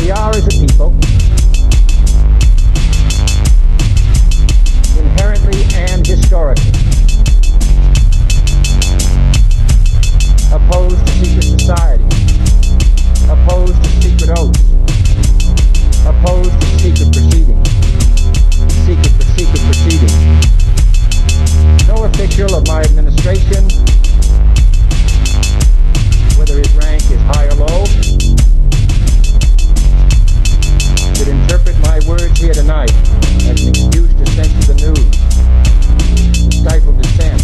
We are, as a people, inherently and historically opposed to secret society, opposed to secret oaths, opposed to secret proceedings, secret proceedings. No official of my administration, whether his rank is high or low, should interpret my words here tonight as an excuse to censor the news, to stifle dissent,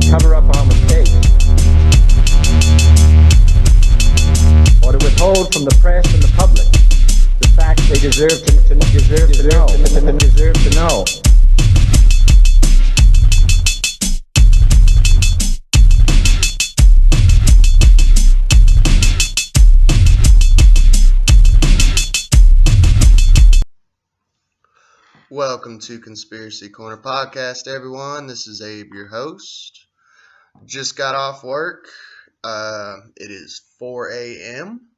to cover up our mistakes, or to withhold from the press and the public the facts they deserve to know. Welcome to Conspiracy Corner Podcast, everyone. This is Abe, your host. Just got off work. It is 4 a.m.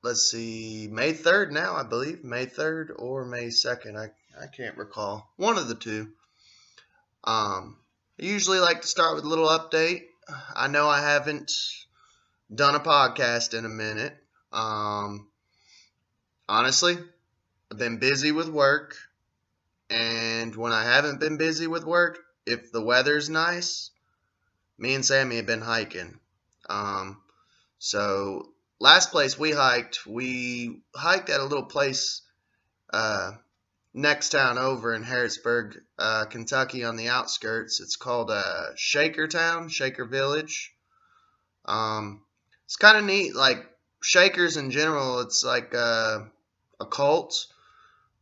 Let's see, May 3rd now, I believe. May 3rd or May 2nd. I can't recall. One of the two. I usually like to start with a little update. I know I haven't done a podcast in a minute. Honestly, I've been busy with work, and when I haven't been busy with work, if the weather's nice, me and Sammy have been hiking. So last place we hiked at a little place next town over in Harrisburg, Kentucky, on the outskirts. It's called Shaker Village. It's kind of neat. Like Shakers in general, it's like a cult.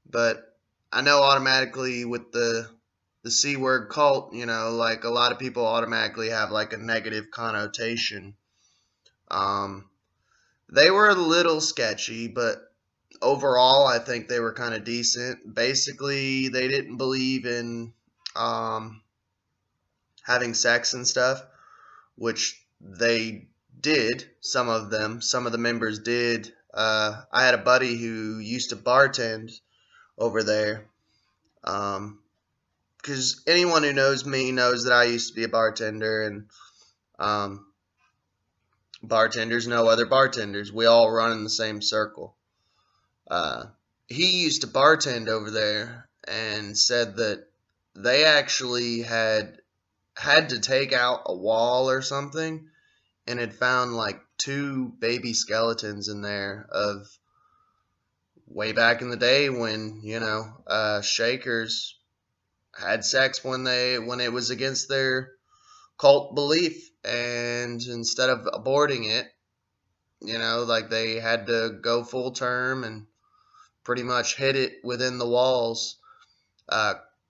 But I know automatically with the C word cult, like a lot of people automatically have like a negative connotation. They were a little sketchy, but overall I think they were kind of decent. Basically, they didn't believe in having sex and stuff, which they did. Some of the members did. I had a buddy who used to bartend over there, because anyone who knows me knows that I used to be a bartender, and bartenders know other bartenders. We all run in the same circle. He used to bartend over there and said that they actually had to take out a wall or something and had found like 2 baby skeletons in there of way back in the day when, Shakers had sex when it was against their cult belief, and instead of aborting it, like they had to go full term and pretty much hit it within the walls.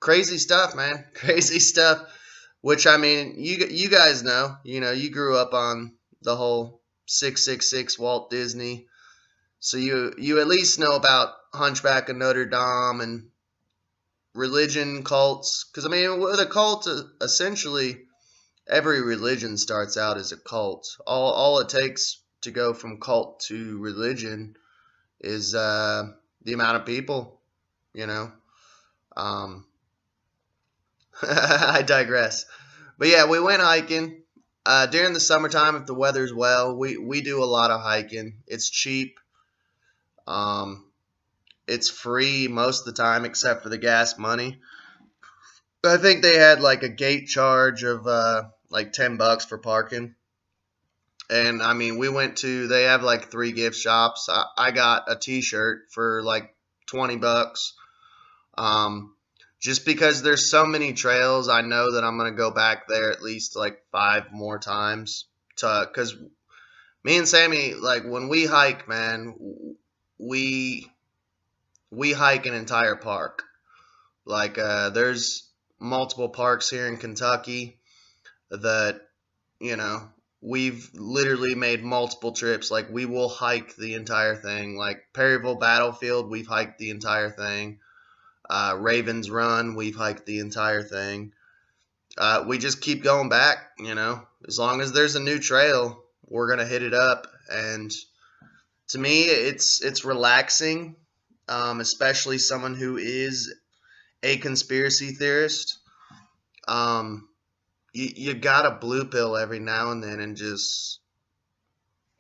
Crazy stuff, man. Crazy stuff. Which, I mean, you guys know, you grew up on the whole 666 Walt Disney. So you at least know about Hunchback of Notre Dame and religion cults. Because, I mean, with a cult, essentially, every religion starts out as a cult. All it takes to go from cult to religion is the amount of people, I digress. But yeah, we went hiking. During the summertime, if the weather's well, we do a lot of hiking. It's cheap. It's free most of the time except for the gas money. I think they had like a gate charge of like $10 for parking. And I mean, they have like 3 gift shops. I got a t-shirt for like $20. Just because there's so many trails, I know that I'm going to go back there at least like 5 more times because me and Sammy, like when we hike, man, we hike an entire park. Like there's multiple parks here in Kentucky that, we've literally made multiple trips. Like we will hike the entire thing. Like Perryville Battlefield, we've hiked the entire thing. Ravens Run, we've hiked the entire thing. We just keep going back, as long as there's a new trail, we're going to hit it up. And To me, it's relaxing, especially someone who is a conspiracy theorist. Um, you got a blue pill every now and then and just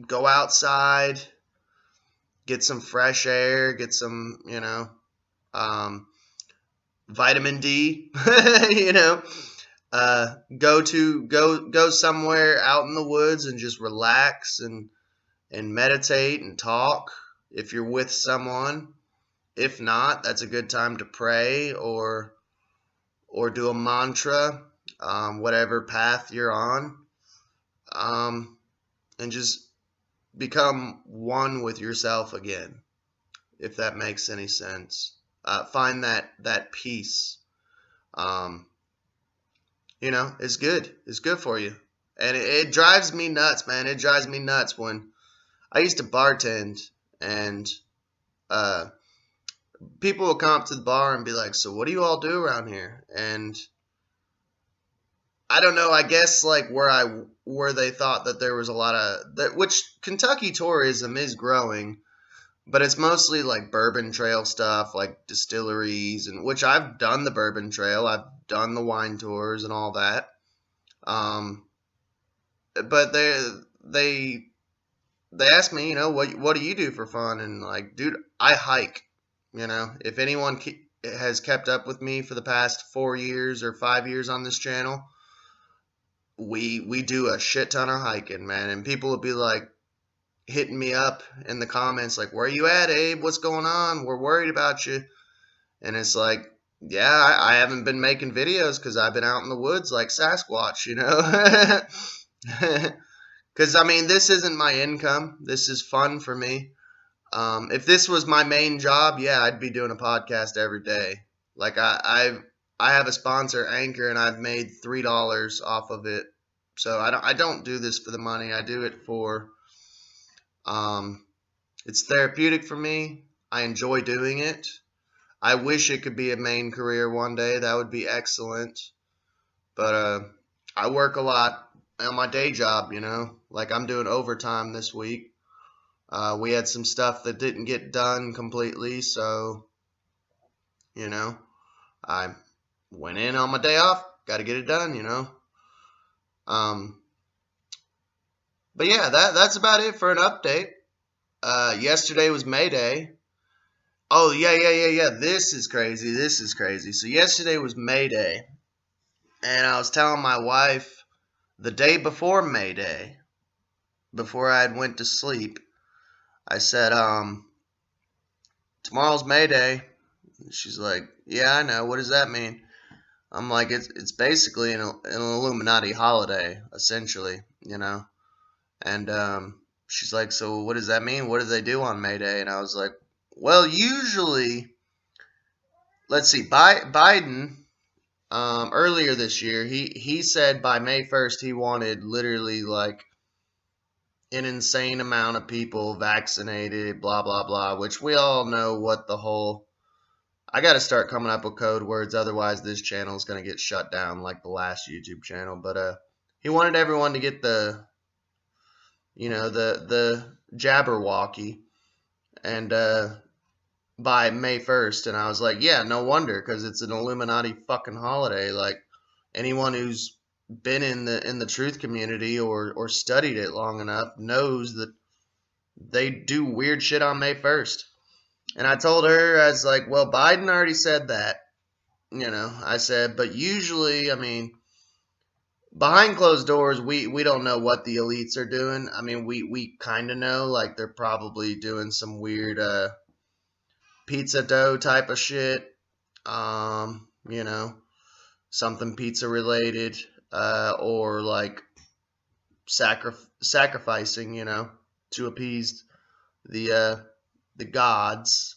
go outside, get some fresh air, get some, um, vitamin D, you know, go somewhere out in the woods and just relax and meditate and talk if you're with someone. If not, that's a good time to pray or do a mantra, whatever path you're on, and just become one with yourself again, if that makes any sense. Find that peace. Um, it's good. It's good for you, and it drives me nuts, man. It drives me nuts when I used to bartend, and uh, people would come up to the bar and be like, "So what do you all do around here?" And I don't know. I guess like where they thought that there was a lot of that, which Kentucky tourism is growing, but it's mostly like bourbon trail stuff, like distilleries, and which I've done the bourbon trail, I've done the wine tours and all that. Um, but they they asked me, what do you do for fun? And like, dude, I hike. If anyone has kept up with me for the past 4 years or 5 years on this channel, we do a shit ton of hiking, man. And people will be like hitting me up in the comments, like, "Where you at, Abe? What's going on? We're worried about you." And it's like, yeah, I haven't been making videos because I've been out in the woods like Sasquatch, Because I mean, this isn't my income. This is fun for me. If this was my main job, yeah, I'd be doing a podcast every day. Like I have a sponsor, Anchor, and I've made $3 off of it. So I don't do this for the money. I do it for it's therapeutic for me. I enjoy doing it. I wish it could be a main career one day. That would be excellent. But I work a lot on my day job. Like I'm doing overtime this week. We had some stuff that didn't get done completely, so you know I went in on my day off. Got to get it done. Um, but yeah, that's about it for an update. Yesterday was May Day. Oh yeah. This is crazy. This is crazy. So yesterday was May Day, and I was telling my wife the day before May Day, before I had went to sleep, I said, tomorrow's May Day. She's like, yeah, I know. What does that mean? I'm like, it's basically an Illuminati holiday, essentially. And she's like, so what does that mean? What do they do on May Day? And I was like, well, usually, let's see, Biden, earlier this year, he said by May 1st he wanted literally like an insane amount of people vaccinated, blah blah blah. Which we all know what the whole. I got to start coming up with code words, otherwise this channel is gonna get shut down like the last YouTube channel. But he wanted everyone to get the Jabberwocky, and by May 1st, and I was like, yeah, no wonder, because it's an Illuminati fucking holiday. Like anyone who's been in the truth community or studied it long enough knows that they do weird shit on May 1st. And I told her, I was like, well, Biden already said that. I said, but usually, I mean, behind closed doors, we don't know what the elites are doing. I mean, we kind of know, like they're probably doing some weird pizza dough type of shit. Um, you know, something pizza related, or like sacrificing, to appease the gods.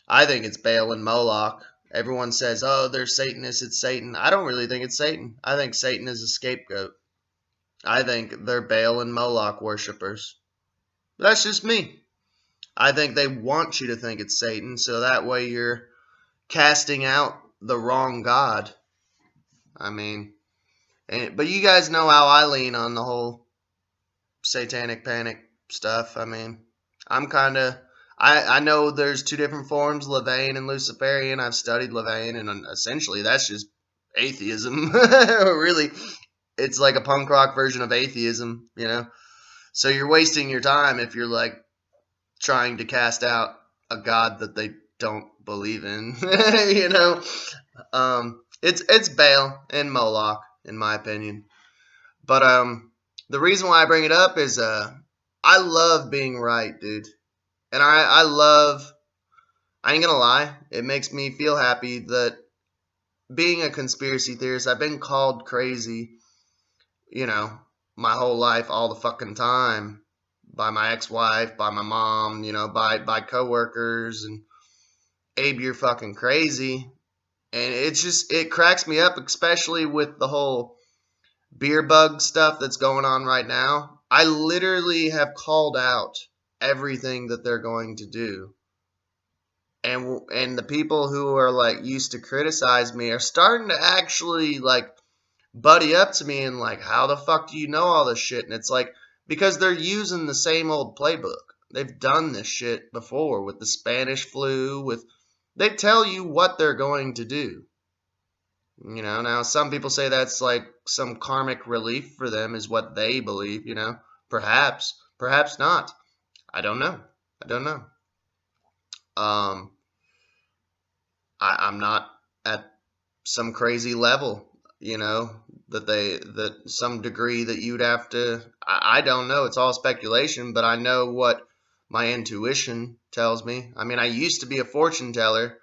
I think it's Baal and Moloch. Everyone says, "Oh, they're Satanists. It's Satan." I don't really think it's Satan. I think Satan is a scapegoat. I think they're Baal and Moloch worshippers. But that's just me. I think they want you to think it's Satan, so that way you're casting out the wrong god. I mean, but you guys know how I lean on the whole satanic panic stuff. I mean, I'm kind of. I know there's two different forms, Levian and Luciferian. I've studied Levian, and essentially that's just atheism. Really, it's like a punk rock version of atheism, you know? So you're wasting your time if you're like trying to cast out a god that they don't believe in, you know? It's Baal and Moloch, in my opinion. But the reason why I bring it up is I love being right, dude. And I love, I ain't gonna lie, it makes me feel happy that being a conspiracy theorist, I've been called crazy, you know, my whole life, all the fucking time, by my ex-wife, by my mom, you know, by coworkers, and Abe, you're fucking crazy. And it's just, it cracks me up, especially with the whole beer bug stuff that's going on right now. I literally have called out everything that they're going to do. And the people who are like used to criticize me are starting to actually like buddy up to me and like, how the fuck do you know all this shit? And it's like, because they're using the same old playbook. They've done this shit before with the Spanish flu, with they tell you what they're going to do. You know, now some people say that's like some karmic relief for them is what they believe, you know. Perhaps, perhaps not. I don't know. I don't know. Um I'm not at some crazy level, you know, that some degree that you'd have to I don't know, it's all speculation, but I know what my intuition tells me. I mean, I used to be a fortune teller.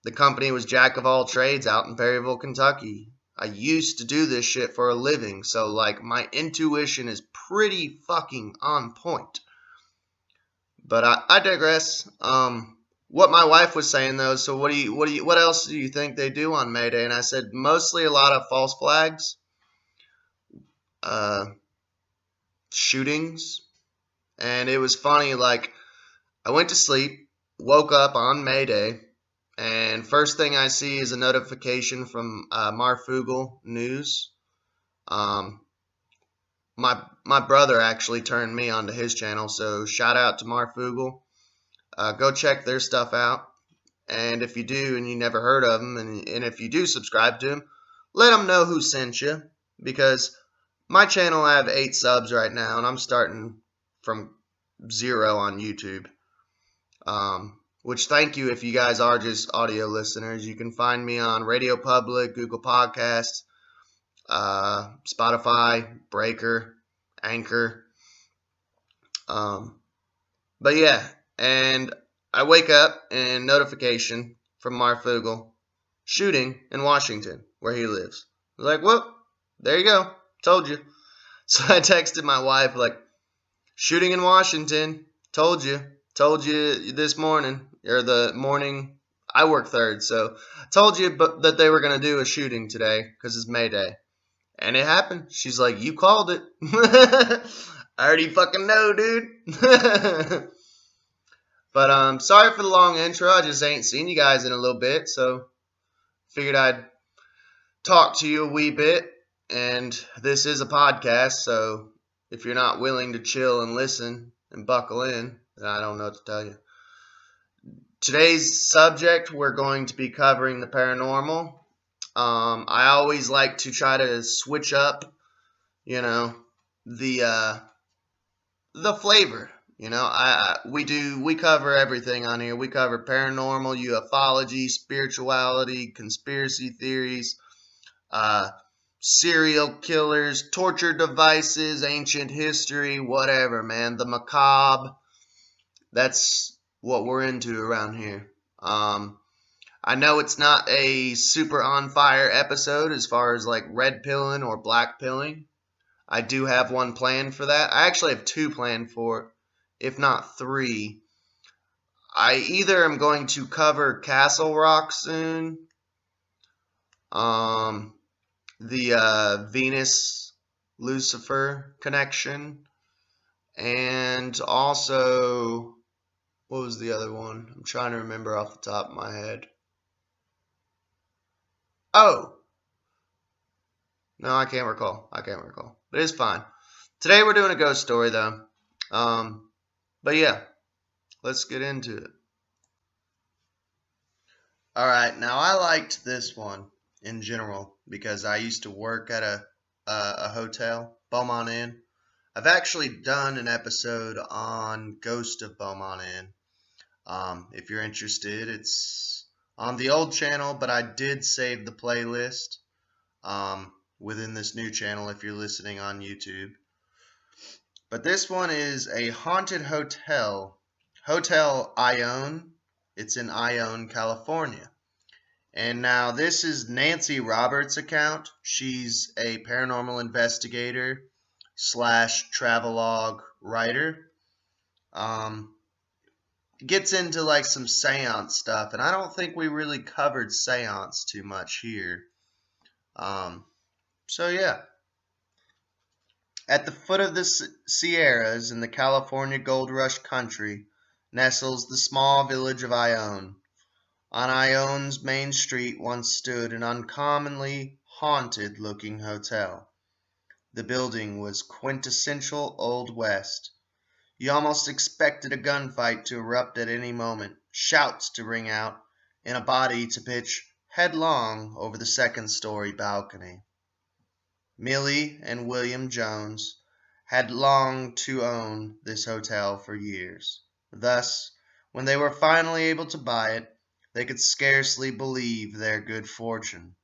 The company was Jack of all trades out in Perryville, Kentucky. I used to do this shit for a living, so like my intuition is pretty fucking on point. But I digress. What my wife was saying though, so what else do you think they do on May Day? And I said mostly a lot of false flags, uh, shootings, and it was funny. Like I went to sleep, woke up on May Day, and first thing I see is a notification from Marfoogle News. Um, my brother actually turned me onto his channel, so shout out to Marfoogle. Go check their stuff out. And if you do and you never heard of them, and if you do subscribe to them, let them know who sent you. Because my channel, I have 8 subs right now, and I'm starting from 0 on YouTube. Which thank you if you guys are just audio listeners. You can find me on Radio Public, Google Podcasts, Spotify, Breaker, Anchor. Um, but yeah, and I wake up and notification from Marfoogle shooting in Washington, where he lives. I was like, well, there you go. Told you. So I texted my wife, like, shooting in Washington. Told you. Told you this morning, or the morning. I work third, so told you that they were going to do a shooting today because it's May Day. And it happened. She's like, you called it. I already fucking know, dude. But sorry for the long intro. I just ain't seen you guys in a little bit, so figured I'd talk to you a wee bit. And this is a podcast, so if you're not willing to chill and listen and buckle in, then I don't know what to tell you. Today's subject, we're going to be covering the paranormal. I always like to try to switch up, you know, the flavor. You know, we cover everything on here. We cover paranormal, ufology, spirituality, conspiracy theories, uh, serial killers, torture devices, ancient history, whatever, man. The macabre. That's what we're into around here. I know it's not a super on fire episode as far as like red pilling or black pilling. I do have one planned for that. I actually have 2 planned for it, if not 3. I either am going to cover Castle Rock soon, um, the Venus Lucifer connection, and also what was the other one? I'm trying to remember off the top of my head. Oh, no, I can't recall. But it's fine. Today we're doing a ghost story though. But yeah, let's get into it. All right, now I liked this one in general because I used to work at a hotel, Beaumont Inn. I've actually done an episode on Ghost of Beaumont Inn. If you're interested, it's on the old channel, but I did save the playlist within this new channel if you're listening on YouTube. But this one is a haunted hotel, Hotel Ione. It's in Ione, California. And now this is Nancy Roberts' account. She's a paranormal investigator slash travelogue writer. Gets into like some seance stuff, and I don't think we really covered seance too much here. So yeah. At the foot of the Sierras in the California Gold Rush country nestles the small village of Ione. On Ione's main street once stood an uncommonly haunted-looking hotel. The building was quintessential Old West. You almost expected a gunfight to erupt at any moment, shouts to ring out, and a body to pitch headlong over the second-story balcony. Millie and William Jones had longed to own this hotel for years. Thus, when they were finally able to buy it, they could scarcely believe their good fortune.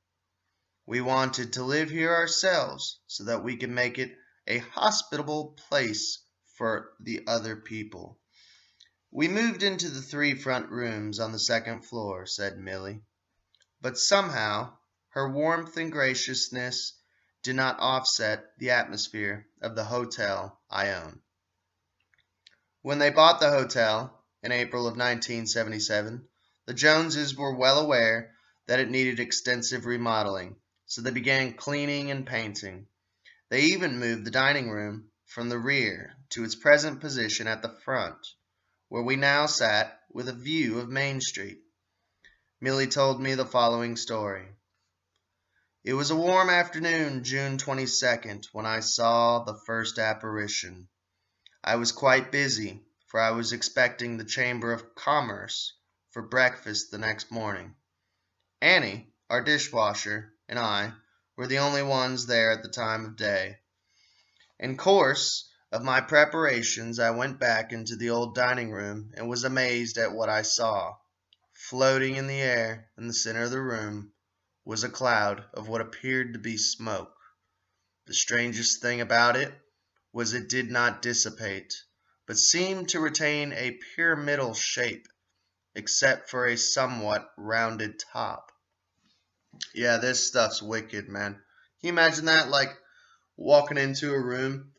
We wanted to live here ourselves so that we could make it a hospitable place for the other people. We moved into the 3 front rooms on the second floor, said Millie. But somehow her warmth and graciousness did not offset the atmosphere of the hotel Ione. When they bought the hotel in April of 1977, the Joneses were well aware that it needed extensive remodeling, so they began cleaning and painting. They even moved the dining room from the rear to its present position at the front, where we now sat with a view of Main Street. Millie told me the following story. It was a warm afternoon, June 22nd, when I saw the first apparition. I was quite busy, for I was expecting the Chamber of Commerce for breakfast the next morning. Annie, our dishwasher, and I were the only ones there at the time of day. In course of my preparations, I went back into the old dining room and was amazed at what I saw. Floating in the air in the center of the room was a cloud of what appeared to be smoke. The strangest thing about it was it did not dissipate, but seemed to retain a pyramidal shape, except for a somewhat rounded top. Yeah, this stuff's wicked, man. Can you imagine that? Like walking into a room,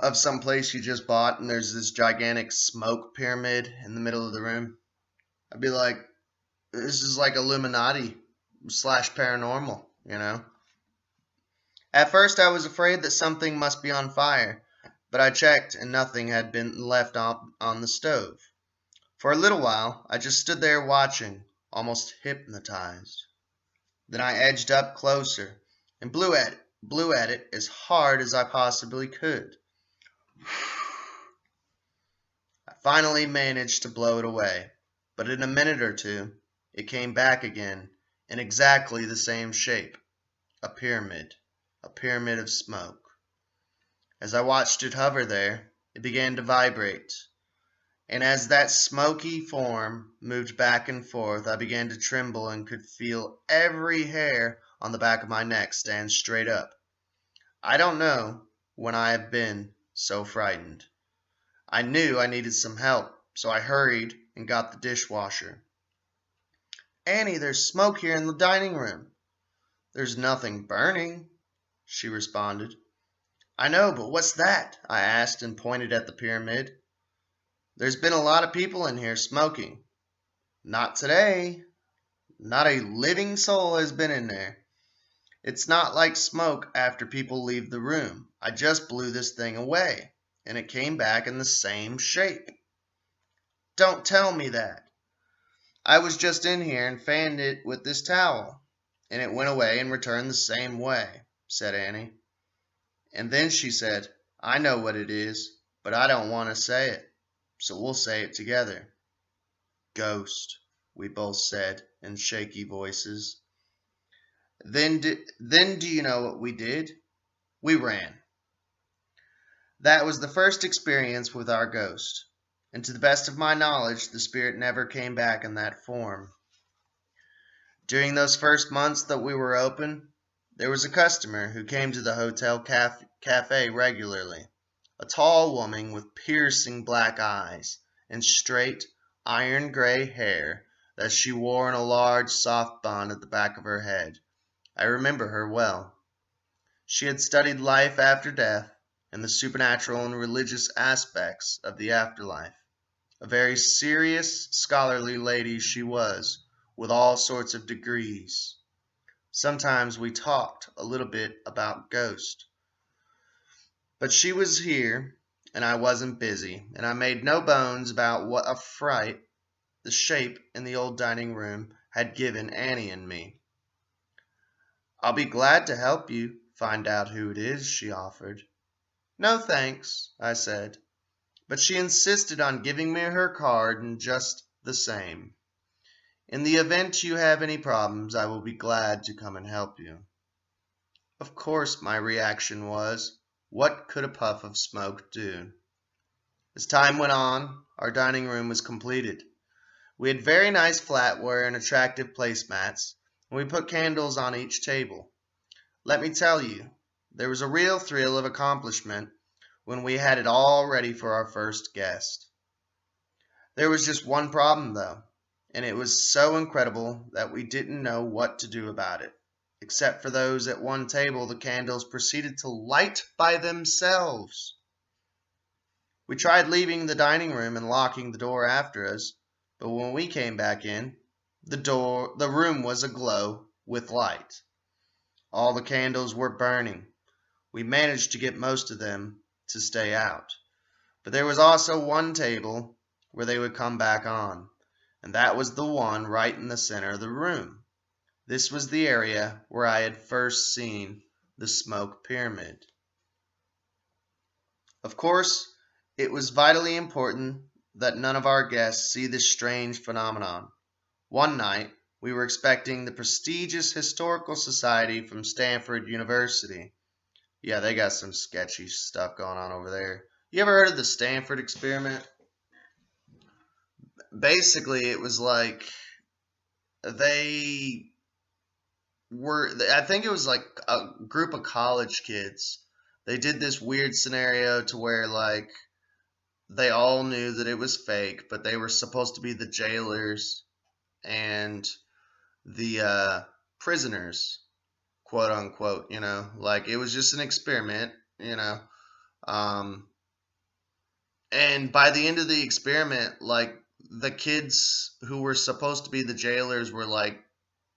of some place you just bought, and there's this gigantic smoke pyramid in the middle of the room. I'd be like, this is like Illuminati slash paranormal. At first I was afraid that something must be on fire, but I checked and nothing had been left on the stove. For a little while I just stood there watching, almost hypnotized. Then I edged up closer and blew at it as hard as I possibly could. I finally managed to blow it away, but in a minute or two it came back again in exactly the same shape, a pyramid of smoke. As I watched it hover there, it began to vibrate, and as that smoky form moved back and forth, I began to tremble and could feel every hair on the back of my neck stand straight up. I don't know when I have been so frightened. I knew I needed some help, so I hurried and got the dishwasher. Annie, there's smoke here in the dining room. There's nothing burning, she responded. I know, but what's that? I asked and pointed at the pyramid. There's been a lot of people in here smoking. Not today. Not a living soul has been in there. It's not like smoke after people leave the room. I just blew this thing away, and it came back in the same shape. Don't tell me that. I was just in here and fanned it with this towel, and it went away and returned the same way, said Annie. And then she said, I know what it is. but I don't want to say it, so we'll say it together. Ghost, we both said in shaky voices. Then do you know what we did? We ran. That was the first experience with our ghost, and to the best of my knowledge, the spirit never came back in that form. During those first months that we were open, there was a customer who came to the hotel cafe regularly. A tall woman with piercing black eyes and straight, iron gray hair that she wore in a large, soft bun at the back of her head. I remember her well. She had studied life after death and the supernatural and religious aspects of the afterlife. A very serious, scholarly lady she was, with all sorts of degrees. Sometimes we talked a little bit about ghosts. But she was here, and I wasn't busy, and I made no bones about what a fright the shape in the old dining room had given Annie and me. I'll be glad to help you find out who it is, she offered. No thanks, I said, but she insisted on giving me her card and just the same. In the event you have any problems, I will be glad to come and help you. Of course, my reaction was, what could a puff of smoke do? As time went on, our dining room was completed. We had very nice flatware and attractive placemats, and we put candles on each table. Let me tell you, there was a real thrill of accomplishment when we had it all ready for our first guest. There was just one problem, though, and it was so incredible that we didn't know what to do about it. Except for those at one table, the candles proceeded to light by themselves. We tried leaving the dining room and locking the door after us, but when we came back in, the room was aglow with light. All the candles were burning. We managed to get most of them to stay out. But there was also one table where they would come back on, and that was the one right in the center of the room. This was the area where I had first seen the smoke pyramid. Of course, it was vitally important that none of our guests see this strange phenomenon. One night, we were expecting the prestigious Historical Society from Stanford University. Yeah, they got some sketchy stuff going on over there. You ever heard of the Stanford experiment? Basically, it was like they I think it was like a group of college kids. They did this weird scenario to where like they all knew that it was fake, but they were supposed to be the jailers and the prisoners, quote unquote, like it was just an experiment. Um, and by the end of the experiment, like the kids who were supposed to be the jailers were like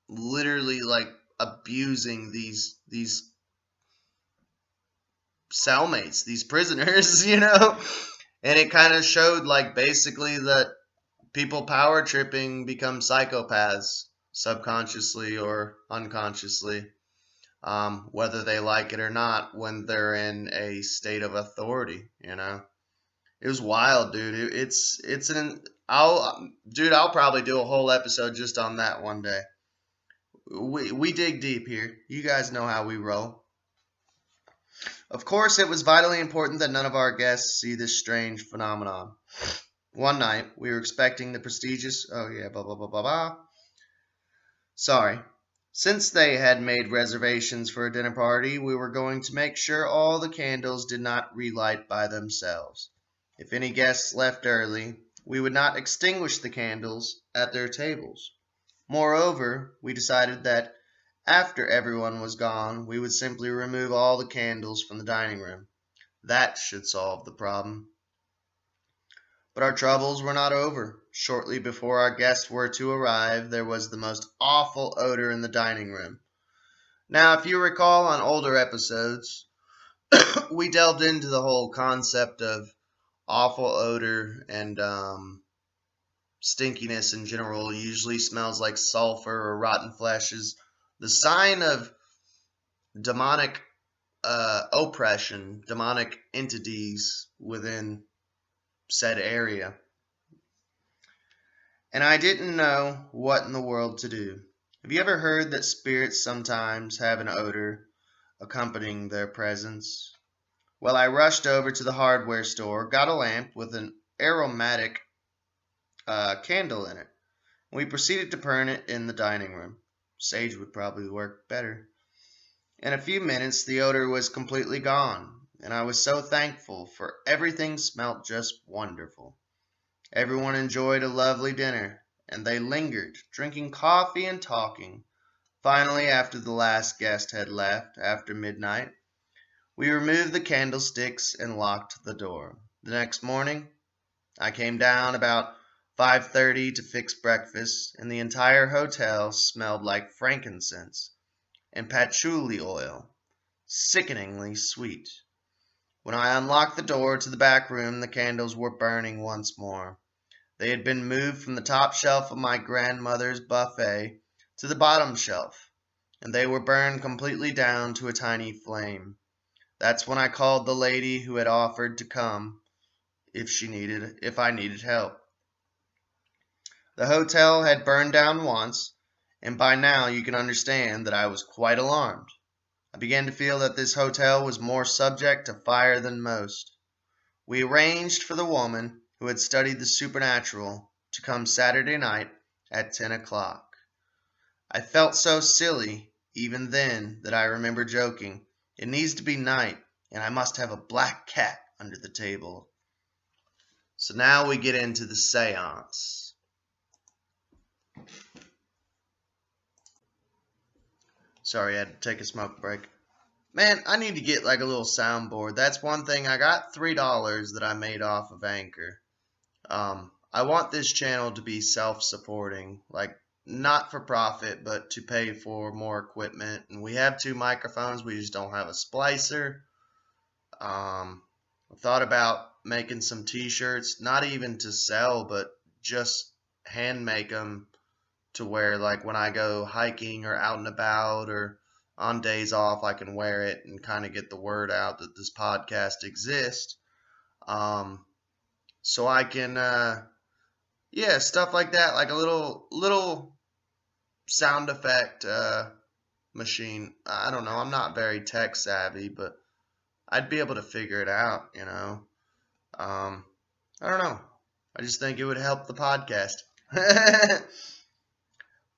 literally like abusing these cellmates, these prisoners, and it kind of showed like basically that people power tripping become psychopaths subconsciously or unconsciously, whether they like it or not when they're in a state of authority. It was wild, dude. It's an I'll probably do a whole episode just on that one day. We dig deep here. You guys know how we roll. Of course, it was vitally important that none of our guests see this strange phenomenon. One night, we were expecting the prestigious. Oh yeah, blah blah blah blah blah. Sorry. Since they had made reservations for a dinner party, we were going to make sure all the candles did not relight by themselves. If any guests left early, we would not extinguish the candles at their tables. Moreover, we decided that after everyone was gone, we would simply remove all the candles from the dining room. That should solve the problem. But our troubles were not over. Shortly before our guests were to arrive, there was the most awful odor in the dining room. Now, if you recall on older episodes, we delved into the whole concept of awful odor and stinkiness in general. Usually smells like sulfur or rotten flesh is the sign of demonic oppression, demonic entities within said area. And I didn't know what in the world to do. Have you ever heard that spirits sometimes have an odor accompanying their presence? Well, I rushed over to the hardware store, got a lamp with an aromatic candle in it. We proceeded to burn it in the dining room. Sage would probably work better. In a few minutes, the odor was completely gone, and I was so thankful, for everything smelt just wonderful. Everyone enjoyed a lovely dinner, and they lingered, drinking coffee and talking. Finally, after the last guest had left, after midnight, we removed the candlesticks and locked the door. The next morning, I came down about 5:30 to fix breakfast, and the entire hotel smelled like frankincense and patchouli oil, sickeningly sweet. When I unlocked the door to the back room, the candles were burning once more. They had been moved from the top shelf of my grandmother's buffet to the bottom shelf, and they were burned completely down to a tiny flame. That's when I called the lady who had offered to come if I needed help. The hotel had burned down once, and by now you can understand that I was quite alarmed. I began to feel that this hotel was more subject to fire than most. We arranged for the woman who had studied the supernatural to come Saturday night at 10 o'clock. I felt so silly, even then, that I remember joking, "It needs to be night, and I must have a black cat under the table." So now we get into the seance. Sorry, I had to take a smoke break. Man, I need to get like a little soundboard. That's one thing. I got $3 that I made off of Anchor. I want this channel to be self-supporting, like not for profit, but to pay for more equipment. And we have 2 microphones. We just don't have a splicer. I thought about making some t-shirts, not even to sell, but just hand make them to where, like, when I go hiking or out and about or on days off, I can wear it and kind of get the word out that this podcast exists. So I can, yeah, stuff like that, like a little sound effect machine. I don't know. I'm not very tech savvy, but I'd be able to figure it out, you know. I don't know. I just think it would help the podcast.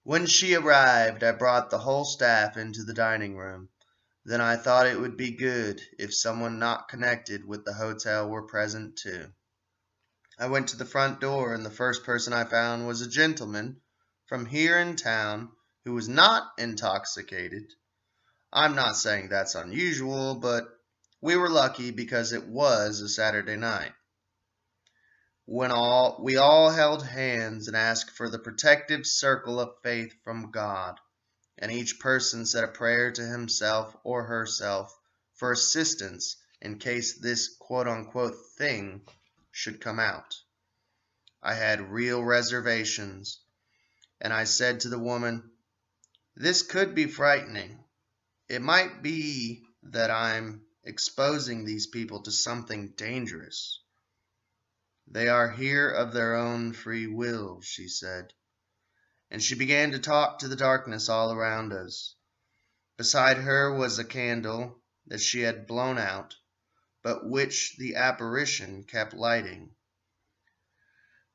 When she arrived, I brought the whole staff into the dining room. Then I thought it would be good if someone not connected with the hotel were present too. I went to the front door, and the first person I found was a gentleman from here in town who was not intoxicated. I'm not saying that's unusual, but we were lucky because it was a Saturday night. We all held hands and asked for the protective circle of faith from God, and each person said a prayer to himself or herself for assistance in case this quote-unquote thing should come out. I had real reservations, and I said to the woman, "This could be frightening. It might be that I'm exposing these people to something dangerous." "They are here of their own free will," she said, and she began to talk to the darkness all around us. Beside her was a candle that she had blown out, but which the apparition kept lighting.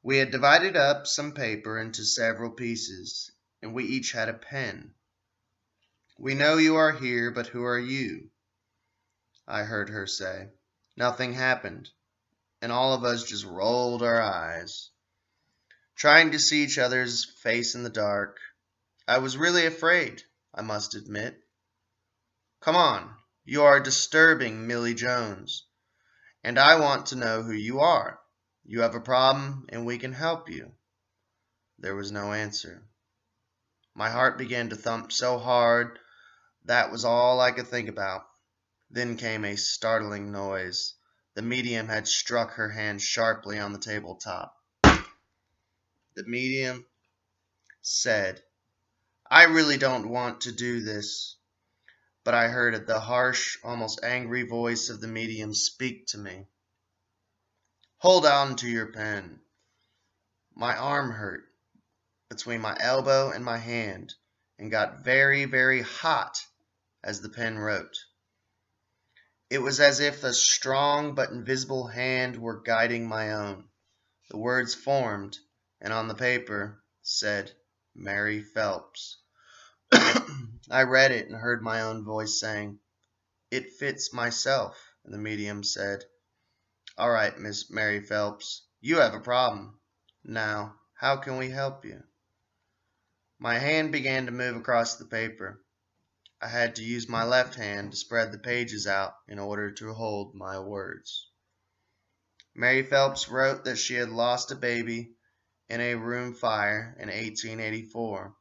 We had divided up some paper into several pieces, and we each had a pen. "We know you are here, but who are you?" I heard her say. Nothing happened, and all of us just rolled our eyes, trying to see each other's face in the dark. I was really afraid, I must admit. "Come on, you are disturbing Millie Jones, and I want to know who you are. You have a problem, and we can help you." There was no answer. My heart began to thump so hard that was all I could think about. Then came a startling noise. The medium had struck her hand sharply on the tabletop. The medium said, "I really don't want to do this, but I heard the harsh, almost angry voice of the medium speak to me. Hold on to your pen. My arm hurt between my elbow and my hand and got very, very hot as the pen wrote. It was as if a strong but invisible hand were guiding my own. The words formed, and on the paper said, Mary Phelps. I read it and heard my own voice saying, It fits myself, and the medium said, All right, Miss Mary Phelps, you have a problem. Now, how can we help you? My hand began to move across the paper. I had to use my left hand to spread the pages out in order to hold my words. Mary Phelps wrote that she had lost a baby in a room fire in 1884.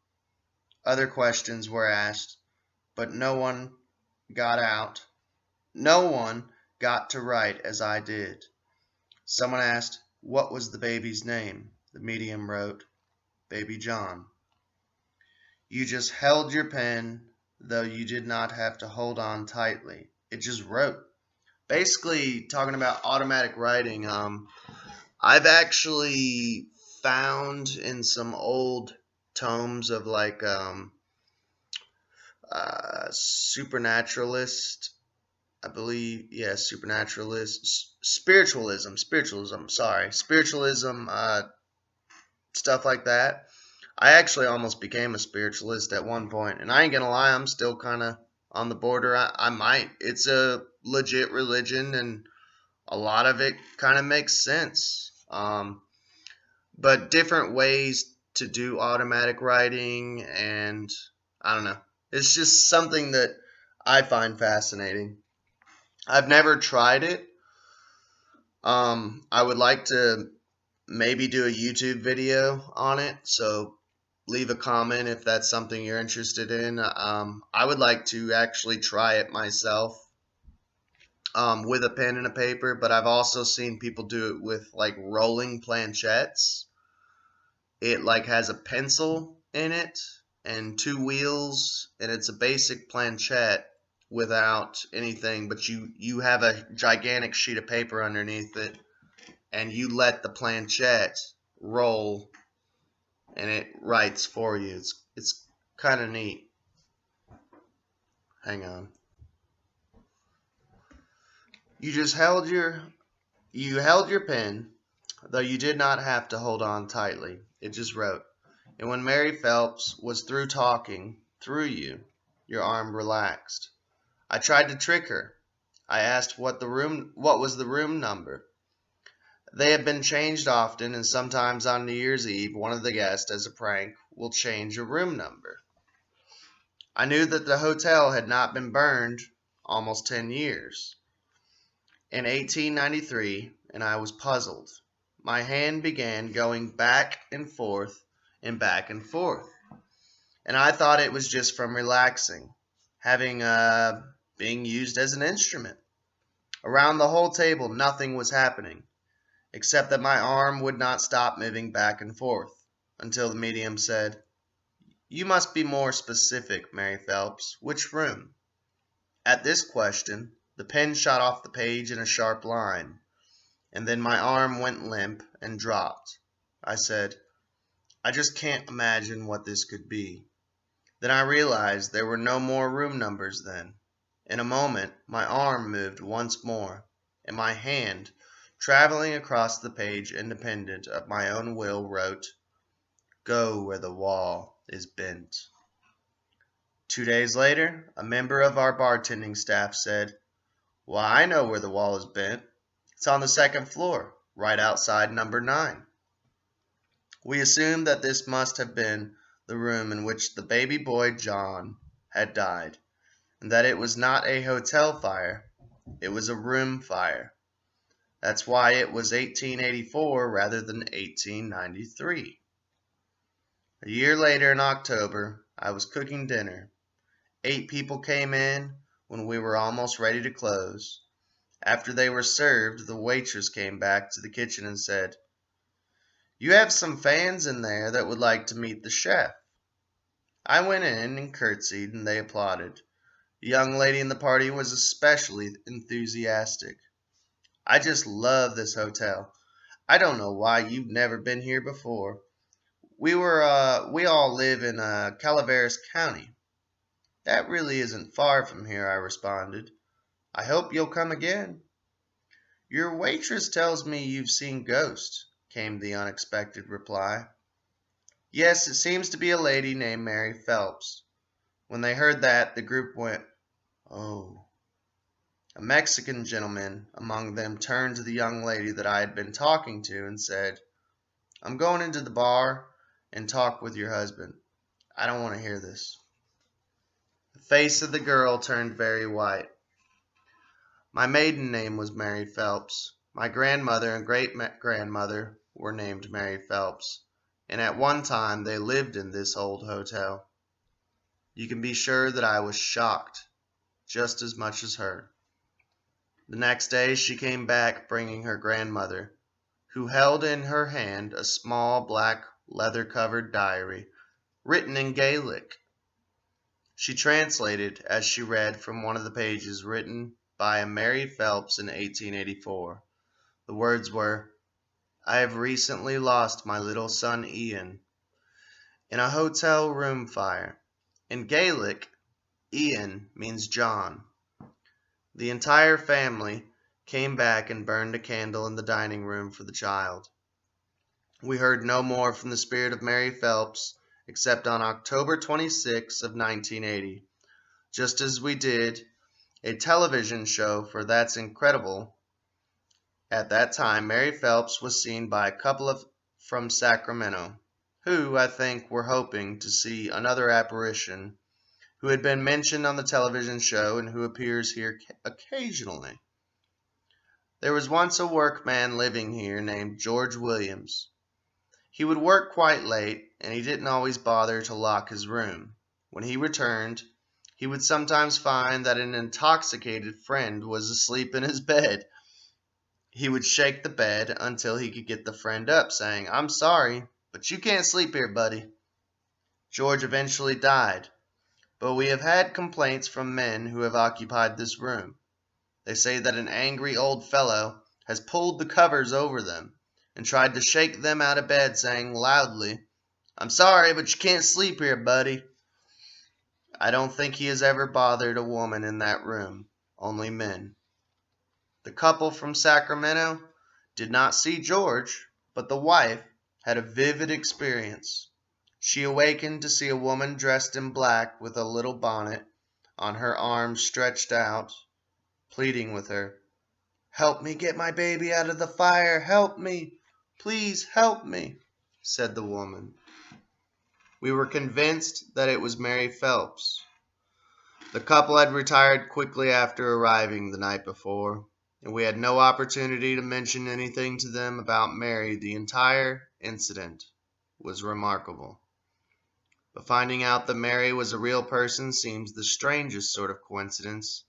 Other questions were asked, but no one got out. No one got to write as I did. Someone asked, what was the baby's name? The medium wrote, Baby John. You just held your pen, though you did not have to hold on tightly. It just wrote. Basically, talking about automatic writing, I've actually found in some old tomes of like supernaturalist, I believe, yeah, supernaturalist, spiritualism, stuff like that. I actually almost became a spiritualist at one point, and I ain't gonna lie, I'm still kind of on the border. I might. It's a legit religion, and a lot of it kind of makes sense. But different ways to do automatic writing, and I don't know. It's just something that I find fascinating. I've never tried it. I would like to maybe do a YouTube video on it, so leave a comment if that's something you're interested in. I would like to actually try it myself with a pen and a paper, but I've also seen people do it with like rolling planchettes. It like has a pencil in it and two wheels, and it's a basic planchette without anything, but you have a gigantic sheet of paper underneath it, and you let the planchette roll, and it writes for you. It's kind of neat. Hang on. You just held your pen, though you did not have to hold on tightly. It just wrote. And when Mary Phelps was through talking through you, your arm relaxed. I tried to trick her. I asked what was the room number. They have been changed often, and sometimes on New Year's Eve, one of the guests, as a prank, will change a room number. I knew that the hotel had not been burned almost 10 years. In 1893, and I was puzzled. My hand began going back and forth and back and forth, and I thought it was just from relaxing, having being used as an instrument. Around the whole table, nothing was happening, except that my arm would not stop moving back and forth, until the medium said, You must be more specific, Mary Phelps. Which room? At this question, the pen shot off the page in a sharp line, and then my arm went limp and dropped. I said, I just can't imagine what this could be. Then I realized there were no more room numbers then. In a moment, my arm moved once more, and my hand, traveling across the page independent of my own will, wrote, Go where the wall is bent. 2 days later, a member of our bartending staff said, Why, I know where the wall is bent. It's on the second floor, right outside number 9. We assumed that this must have been the room in which the baby boy John had died, and that it was not a hotel fire, it was a room fire. That's why it was 1884 rather than 1893. A year later in October, I was cooking dinner. 8 people came in when we were almost ready to close. After they were served, the waitress came back to the kitchen and said, You have some fans in there that would like to meet the chef. I went in and curtsied, and they applauded. The young lady in the party was especially enthusiastic. I just love this hotel. I don't know why you've never been here before. We all live in Calaveras County. That really isn't far from here, I responded. I hope you'll come again. Your waitress tells me you've seen ghosts, came the unexpected reply. Yes, it seems to be a lady named Mary Phelps. When they heard that, the group went, oh. A Mexican gentleman among them turned to the young lady that I had been talking to and said, I'm going into the bar and talk with your husband. I don't want to hear this. The face of the girl turned very white. My maiden name was Mary Phelps. My grandmother and great-grandmother were named Mary Phelps, and at one time they lived in this old hotel. You can be sure that I was shocked, just as much as her. The next day she came back bringing her grandmother, who held in her hand a small black leather-covered diary written in Gaelic. She translated as she read from one of the pages written by a Mary Phelps in 1884. The words were, I have recently lost my little son Ian in a hotel room fire. In Gaelic, Ian means John. The entire family came back and burned a candle in the dining room for the child. We heard no more from the spirit of Mary Phelps except on October 26 of 1980, just as we did a television show for That's Incredible. At that time, Mary Phelps was seen by a couple from Sacramento, who, I think, were hoping to see another apparition who had been mentioned on the television show and who appears here occasionally. There was once a workman living here named George Williams. He would work quite late, and he didn't always bother to lock his room. When he returned, he would sometimes find that an intoxicated friend was asleep in his bed. He would shake the bed until he could get the friend up, saying, I'm sorry, but you can't sleep here, buddy. George eventually died, but we have had complaints from men who have occupied this room. They say that an angry old fellow has pulled the covers over them and tried to shake them out of bed, saying loudly, I'm sorry, but you can't sleep here, buddy. I don't think he has ever bothered a woman in that room, only men. The couple from Sacramento did not see George, but the wife had a vivid experience. She awakened to see a woman dressed in black with a little bonnet on her arms stretched out, pleading with her. Help me get my baby out of the fire. Help me. Please help me, said the woman. We were convinced that it was Mary Phelps. The couple had retired quickly after arriving the night before, and we had no opportunity to mention anything to them about Mary. The entire incident was remarkable. But finding out that Mary was a real person seems the strangest sort of coincidence,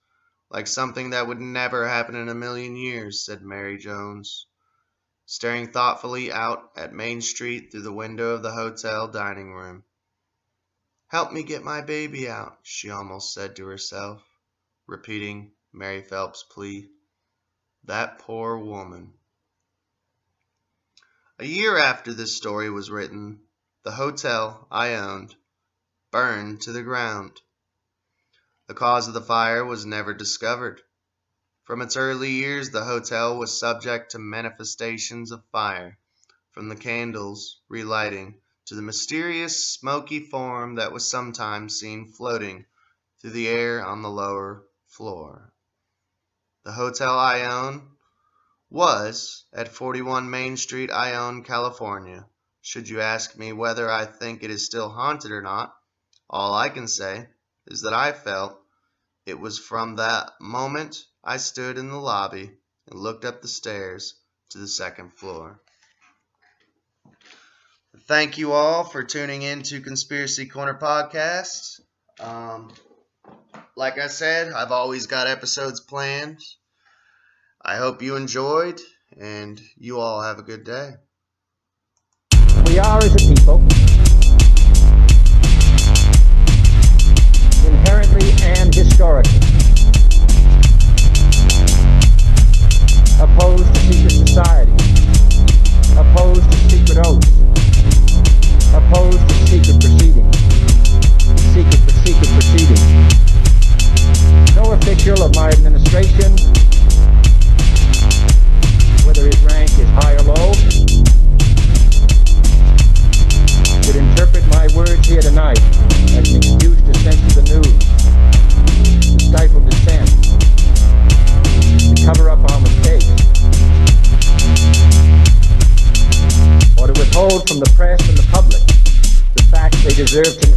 like something that would never happen in a million years, said Mary Jones, staring thoughtfully out at Main Street through the window of the hotel dining room. Help me get my baby out, she almost said to herself, repeating Mary Phelps' plea. That poor woman. A year after this story was written, the hotel I owned burned to the ground. The cause of the fire was never discovered. From its early years, the hotel was subject to manifestations of fire, from the candles relighting to the mysterious smoky form that was sometimes seen floating through the air on the lower floor. The hotel I own was at 41 Main Street, Ione, California. Should you ask me whether I think it is still haunted or not, all I can say is that I felt it was from that moment I stood in the lobby and looked up the stairs to the second floor. Thank you all for tuning in to Conspiracy Corner Podcast. Like I said, I've always got episodes planned. I hope you enjoyed, and you all have a good day. We are, as a people, inherently inherently and historically. Opposed to secret societies. Opposed to secret oaths. Opposed to secret proceedings. Secret proceedings. No official of my administration, whether his rank is high or low, should interpret my words here tonight as an excuse to censor the news, to stifle dissent, to cover up our mistakes, or to withhold from the press and the public the facts they deserve to